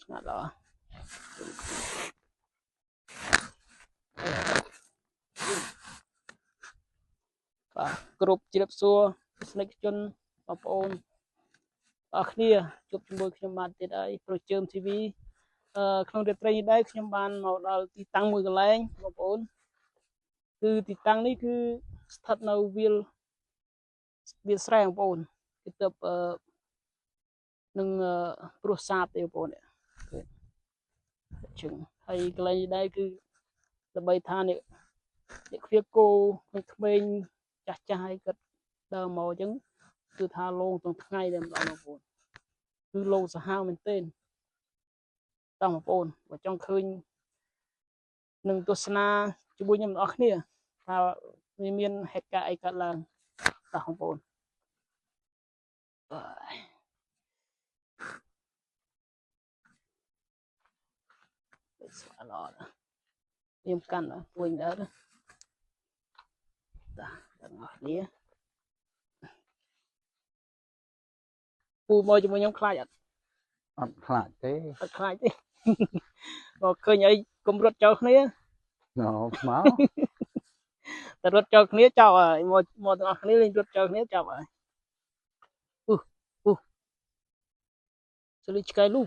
ngặt đó và group chỉ đẹp xua snack chân và ôn ở kia chụp môiខ្ញុំបានទៀតហើយប្រជើម TV ក្នុងរាត្រីនេះដែរខ្ញុំបានមកដល់ទីតាំងមួយកន្លែងបងប្អូនគឺទីតាំងនេះគឺស្ថិតនៅវាលស្រែបងប្អូនគឺទៅនឹងព្រោះសាបទេបងប្អូនជឹងហើយកន្លែងនេះដែរគឺដើម្បីថានេះគ្វាគោក្មេងចាស់ហើយគាត់ដើរមកអញ្ចឹងគឺថាលងទាំងថ្ងៃតែម្ដងបងប្អូនគឺលងសាហាវមែនទែនតោះបងប្អូនបើចង់ឃើញនឹងទស្សនាជាមួយខ្ញុំទាំងអស់គ្នាថាវាមានហេតុការណ៍អីកើតឡើងតោះបងប្អូនស្អាតល្អណាស់ខ្ញុំកាន់ពួយដែរតាទាំងអស់គ្នាពូមកជាមួយខ្ញុំខ្លាចអត់ខ្លាចទេអត់ខ្លាចទេមកឃើញអីកុំរត់ចោលគ្នាមកតែរត់ចោលគ្នាចោលហើយមកទាំងអស់គ្នាលេងរត់ចោលគ្នាចាប់ហើយសលីឆ្កែលូ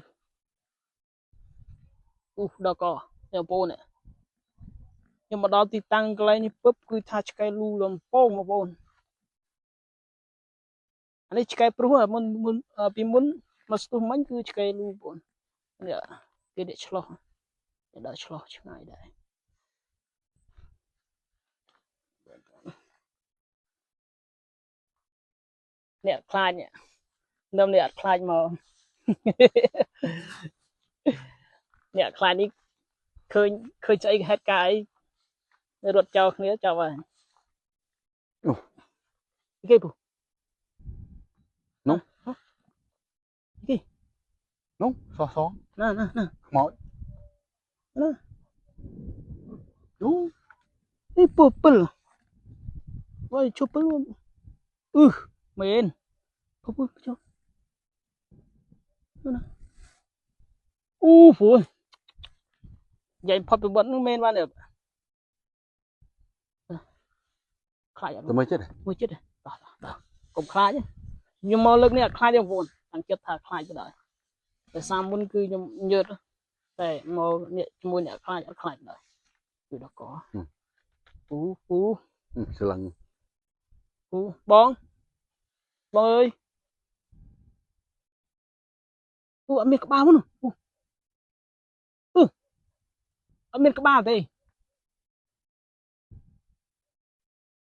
ដល់កបងប្អូនខ្ញុំមកដល់ទីតាំងកន្លែងនេះពឹបគឺថាឆ្កែលូលំពងបងប្អូនអានេះឆ្កែព្រុសមុនពីមុនមកស្ទុះមិញគឺឆ្កែលូបងប្អូននេះគេដាក់ឆ្លោះដល់ឆ្លោះឆ្ងាយដែរអ្នកខ្លាចនឹមនេះអត់ខ្លាចមកអ្នកខ្លាចនេះឃើញស្អីហេតុការណ៍អីរត់ចោលគ្នាចាប់ហើយគេពូនោះគេនោះសណាខ្មោចណានេះពូពិលវិញជប់ពិលមែនពូចុះណាហ្វួយយាយផុតពីបត់នោះមែនបានទេខ្លាចអត់មួយចិត្តតោះកុំខ្លាចខ្ញុំមកលើកនេះអត់ខ្លាចទេបងប្អូនតាំងចិត្តថាខ្លាចទៅដែរតែសាមមុនគឺខ្ញុំញើតតែមកនេះជាមួយអ្នកខ្លាចអត់ខ្លាចដែរគឺដល់កពូស្លឹងបងអើយពូអត់មានក្បាលនោះអត់មានក្បាលទេ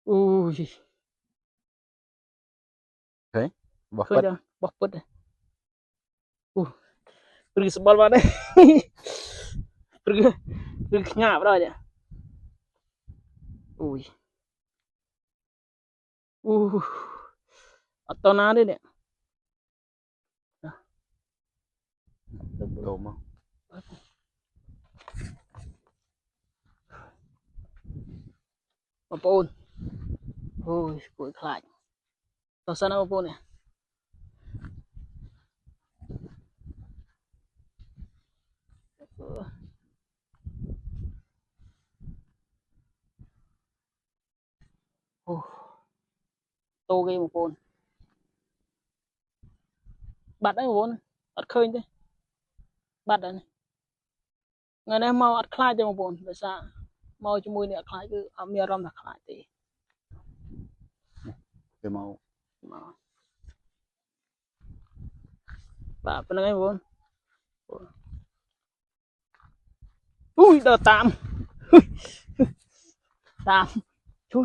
អូយហេបោះពិតព្រឺស្បល់មកនេះព្រឺខ្ញាប់ដល់នេះអូយអត់តណាទេនេះដូរមកបងប្អូនអូយគួរខ្លាចតោះសិនណាបងប្អូននេះតូគេបងប្អូនបាត់ហើយបងប្អូនអត់ឃើញទេបាត់ហើយថ្ងៃនេះមកអត់ខ្លាចទេបងប្អូនដោយសារមកជាមួយអ្នកខ្លាចគឺអត់មានអារម្មណ៍ថាខ្លាចទេគេមកបាទប៉ុណ្្នឹងឯងបងប្អូនអូយដល់តាមជួយ